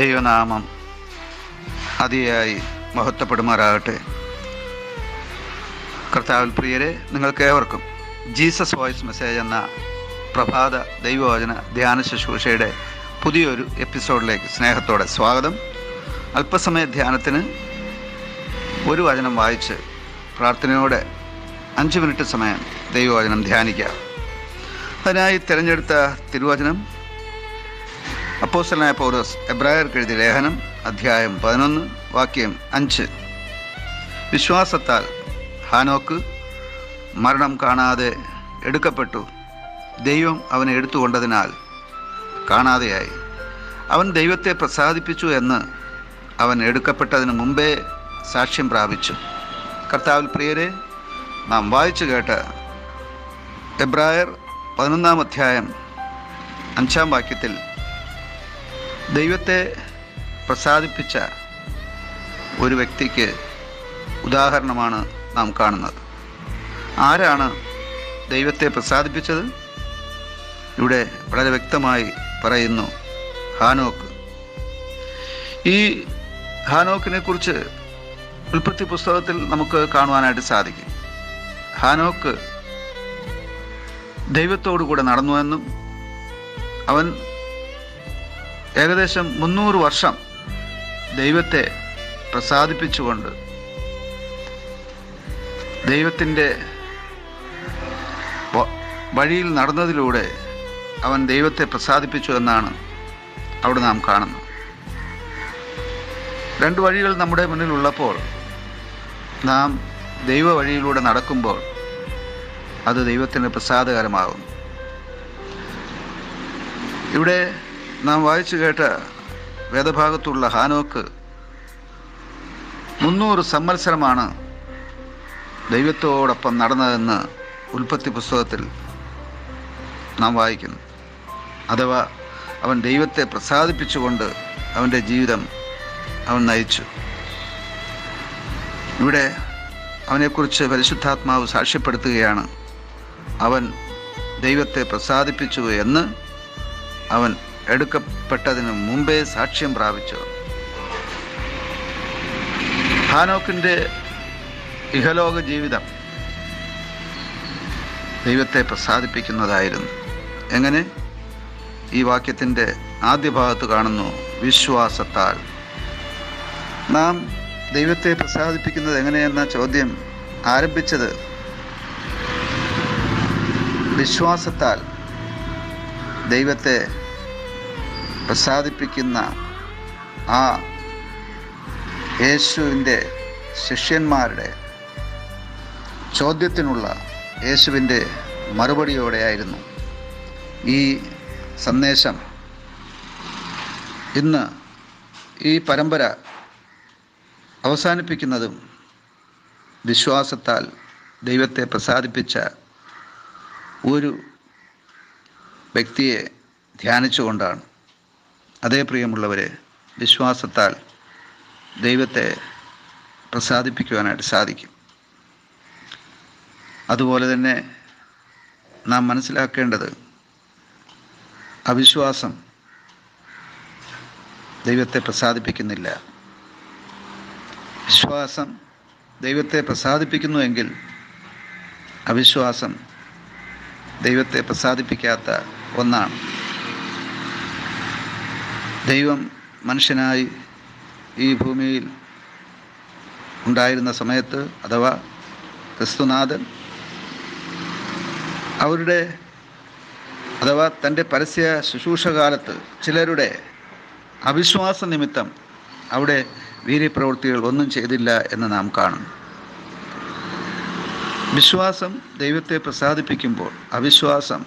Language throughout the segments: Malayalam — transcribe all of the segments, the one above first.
ദൈവനാമം അതിയായി മഹത്വപ്പെടുമാറാകട്ടെ. കർത്താവിൽ പ്രിയരെ, നിങ്ങൾക്കേവർക്കും ജീസസ് വോയിസ് മെസ്സേജ് എന്ന പ്രഭാത ദൈവവചന ധ്യാന ശുശ്രൂഷയുടെ പുതിയൊരു എപ്പിസോഡിലേക്ക് സ്നേഹത്തോടെ സ്വാഗതം. അല്പസമയ ധ്യാനത്തിന് ഒരു വചനം വായിച്ച് പ്രാർത്ഥനയോടെ 5 മിനിറ്റ് സമയം ദൈവവചനം ധ്യാനിക്കാം. അതിനായി തിരഞ്ഞെടുത്ത തിരുവചനം അപ്പോസ്തലനായ പൗലോസ് എബ്രായർക്ക് എഴുതിയ ലേഖനം അധ്യായം 11 വാക്യം 5. വിശ്വാസത്താൽ ഹാനോക്ക് മരണം കാണാതെ എടുക്കപ്പെട്ടു. ദൈവം അവനെ എടുത്തുകൊണ്ടതിനാൽ കാണാതെയായി. അവൻ ദൈവത്തെ പ്രസാദിപ്പിച്ചു എന്ന് അവൻ എടുക്കപ്പെട്ടതിന് മുമ്പേ സാക്ഷ്യം പ്രാപിച്ചു. കർത്താവിൽ പ്രിയരെ, നാം വായിച്ചു കേട്ട എബ്രായർ 11 അധ്യായം 5 വാക്യത്തിൽ ദൈവത്തെ പ്രസാദിപ്പിച്ച ഒരു വ്യക്തിക്ക് ഉദാഹരണമാണ് നാം കാണുന്നത്. ആരാണ് ദൈവത്തെ പ്രസാദിപ്പിച്ചത്? ഇവിടെ വളരെ വ്യക്തമായി പറയുന്നു, ഹാനോക്ക്. ഈ ഹാനോക്കിനെ കുറിച്ച് ഉൽപ്പത്തി പുസ്തകത്തിൽ നമുക്ക് കാണുവാനായിട്ട് സാധിക്കും. ഹാനോക്ക് ദൈവത്തോടു കൂടെ നടന്നുവെന്നും അവൻ ഏകദേശം 300 വർഷം ദൈവത്തെ പ്രസാദിപ്പിച്ചുകൊണ്ട് ദൈവത്തിൻ്റെ വഴിയിൽ നടന്നതിലൂടെ അവൻ ദൈവത്തെ പ്രസാദിപ്പിച്ചു എന്നാണ് അവിടെ നാം കാണുന്നത്. 2 വഴികൾ നമ്മുടെ മുന്നിലുള്ളപ്പോൾ നാം ദൈവ വഴിയിലൂടെ നടക്കുമ്പോൾ അത് ദൈവത്തിന് പ്രസാദകരമാകും. ഇവിടെ നാം വായിച്ചു കേട്ട വേദഭാഗത്തുള്ള ഹാനോക്ക് 300 സംവത്സരമാണ് ദൈവത്തോടൊപ്പം നടന്നതെന്ന് ഉൽപ്പത്തി പുസ്തകത്തിൽ നാം വായിക്കുന്നു. അഥവാ അവൻ ദൈവത്തെ പ്രസാദിപ്പിച്ചുകൊണ്ട് അവൻ്റെ ജീവിതം അവൻ നയിച്ചു. ഇവിടെ അവനെക്കുറിച്ച് പരിശുദ്ധാത്മാവ് സാക്ഷ്യപ്പെടുത്തുകയാണ്. അവൻ ദൈവത്തെ പ്രസാദിപ്പിച്ചു എന്ന് അവൻ എടുക്കപ്പെട്ടതിന് മുമ്പേ സാക്ഷ്യം പ്രാപിച്ചു. ഹാനോക്കിൻ്റെ ഇഹലോക ജീവിതം ദൈവത്തെ പ്രസാദിപ്പിക്കുന്നതായിരുന്നു. എങ്ങനെ? ഈ വാക്യത്തിൻ്റെ ആദ്യ ഭാഗത്ത് കാണുന്നു, വിശ്വാസത്താൽ. നാം ദൈവത്തെ പ്രസാദിപ്പിക്കുന്നത് എങ്ങനെയെന്ന ചോദ്യം ആരംഭിച്ചത് വിശ്വാസത്താൽ ദൈവത്തെ പ്രസാദിപ്പിക്കുന്ന ആ യേശുവിൻ്റെ ശിഷ്യന്മാരുടെ ചോദ്യത്തിനുള്ള യേശുവിൻ്റെ മറുപടിയോടെയായിരുന്നു. ഈ സന്ദേശം ഇന്ന് ഈ പരമ്പര അവസാനിപ്പിക്കുന്നതും വിശ്വാസത്താൽ ദൈവത്തെ പ്രസാദിപ്പിച്ച ഒരു വ്യക്തിയെ ധ്യാനിച്ചുകൊണ്ടാണ്. അതേ പ്രിയമുള്ളവരെ, വിശ്വാസത്താൽ ദൈവത്തെ പ്രസാദിപ്പിക്കുവാനായിട്ട് സാധിക്കും. അതുപോലെ തന്നെ നാം മനസ്സിലാക്കേണ്ടത്, അവിശ്വാസം ദൈവത്തെ പ്രസാദിപ്പിക്കുന്നില്ല. വിശ്വാസം ദൈവത്തെ പ്രസാദിപ്പിക്കുന്നുവെങ്കിൽ അവിശ്വാസം ദൈവത്തെ പ്രസാദിപ്പിക്കാത്ത ഒന്നാണ്. ദൈവം മനുഷ്യനായി ഈ ഭൂമിയിൽ ഉണ്ടായിരുന്ന സമയത്ത്, അഥവാ ക്രിസ്തുനാഥൻ തൻ്റെ പരസ്യ ശുശ്രൂഷകാലത്ത് ചിലരുടെ അവിശ്വാസ നിമിത്തം അവിടെ വീര്യപ്രവൃത്തികൾ ഒന്നും ചെയ്തില്ല എന്ന് നാം കാണുന്നു. വിശ്വാസം ദൈവത്തെ പ്രസാദിപ്പിക്കുമ്പോൾ അവിശ്വാസം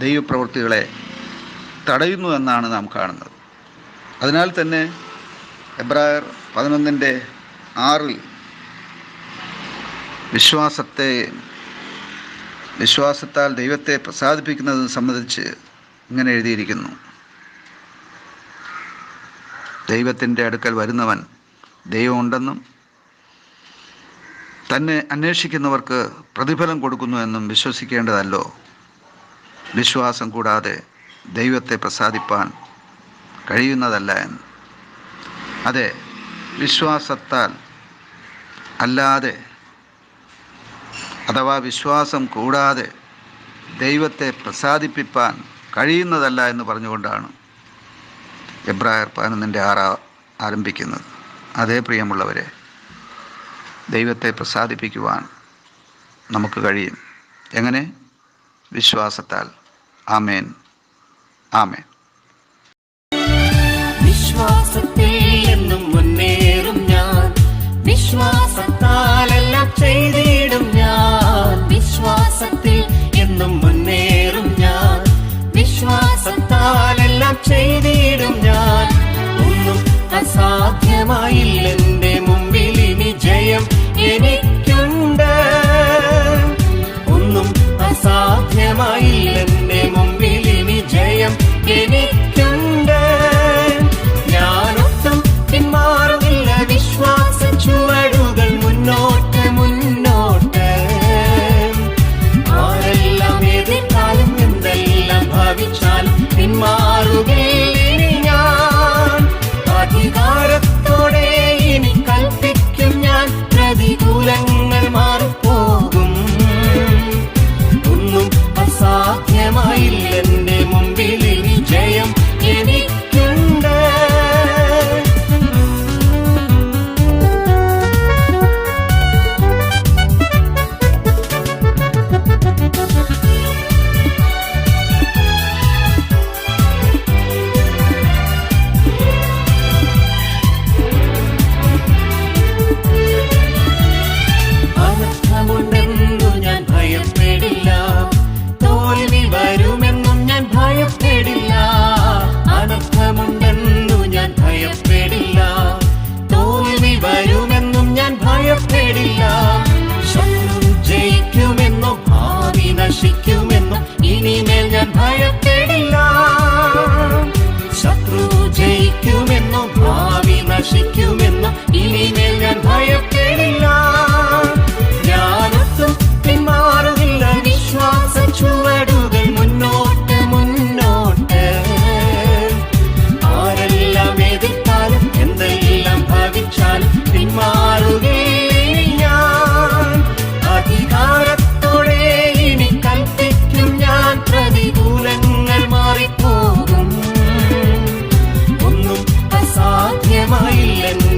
ദൈവപ്രവൃത്തികളെ തടയുന്നു എന്നാണ് നാം കാണുന്നത്. അതിനാൽ തന്നെ എബ്രായർ 11:6 വിശ്വാസത്താൽ ദൈവത്തെ പ്രസാദിപ്പിക്കുന്നത് സംബന്ധിച്ച് ഇങ്ങനെ എഴുതിയിരിക്കുന്നു, ദൈവത്തിൻ്റെ അടുക്കൽ വരുന്നവൻ ദൈവമുണ്ടെന്നും തന്നെ അന്വേഷിക്കുന്നവർക്ക് പ്രതിഫലം കൊടുക്കുന്നുവെന്നും വിശ്വസിക്കേണ്ടതല്ലോ. വിശ്വാസം കൂടാതെ ദൈവത്തെ പ്രസാദിപ്പാൻ കഴിയുന്നതല്ല എന്ന്. അതെ, വിശ്വാസത്താൽ അല്ലാതെ അഥവാ വിശ്വാസം കൂടാതെ ദൈവത്തെ പ്രസാദിപ്പിക്കാൻ കഴിയുന്നതല്ല എന്ന് പറഞ്ഞുകൊണ്ടാണ് എബ്രായർ 11:6 ആരംഭിക്കുന്നത്. അതേ പ്രിയമുള്ളവരെ, ദൈവത്തെ പ്രസാദിപ്പിക്കുവാൻ നമുക്ക് കഴിയും. എങ്ങനെ? വിശ്വാസത്താൽ. ആമേൻ, ആമേൻ. വിശ്വാസത്തിൽ എന്നും മുന്നേറും ഞാൻ, വിശ്വാസത്താൽ എല്ലാം ചെയ്തിടും ഞാൻ. വിശ്വാസത്തിൽ എന്നും മുന്നേറും ഞാൻ, വിശ്വാസത്താൽ എല്ലാം ചെയ്തിടും ഞാൻ. ഒന്നും അസാധ്യമായില്ലെന്റെ മുമ്പിൽ ഇനി ജയം എനിക്കുണ്ട്. ഒന്നും അസാധ്യമായില്ലെന്റെ മുമ്പിൽ ഇനി ജയം എനിക്കുണ്ട്. ഞാനൊട്ടും പിന്മാറുന്നില്ല, വിശ്വാസ ചുവടുകൾ മുന്നോട്ട് മുന്നോട്ട്. ആരെല്ലാം എതിർത്താലും എന്തെല്ലാം ഭാവിച്ചാലും പിന്മാറുകയില്ല ഞാൻ. അധികാരത്തോടെ ഇനി കൽപ്പിക്കും ഞാൻ, പ്രതികൂലങ്ങൾ മാറിപ്പോകും. ഒന്നും അസാധ്യമായില്ലെന്റെ മുമ്പിൽ ഇനി ജയം എനിക്കുണ്ട്. അനർത്ഥമുണ്ടെന്നു ഞാൻ ഭയപ്പെടില്ല, തോൽവി വരുമെന്നും ഞാൻ ഭയപ്പെടില്ല. അനർത്ഥമുണ്ടെന്നു ഞാൻ ഭയപ്പെടില്ല, തോൽവി വരുമെന്നും ഞാൻ ഭയപ്പെടില്ല. ശത്രു ജയിക്കുമെന്നോ ഭാവി നശിക്കുമെന്നോ ഇനിമേൽ ഞാൻ ഭയപ്പെടില്ല. ശത്രു ജയിക്കുമെന്നോ ഭാവി നശിക്കുമെന്നോ ഇനിമേൽ ഞാൻ ഭയപ്പെടില്ല. ഞാനൊട്ടും പിന്മാറുന്നില്ല, വിശ്വാസ ചുവടുകൾ മുന്നോട്ട് മുന്നോട്ട്. ആരെല്ലാം എതിർത്താലും എന്തെല്ലാം ഭാവിച്ചാലും പിന്മാറുകയില്ല ഞാൻ. അധികാരത്തോടെ ഇനി കൽപ്പിക്കും ഞാൻ, പ്രതികൂലങ്ങൾ മാറിപ്പോകും. ഒന്നും അസാധ്യമായില്ലെന്ന്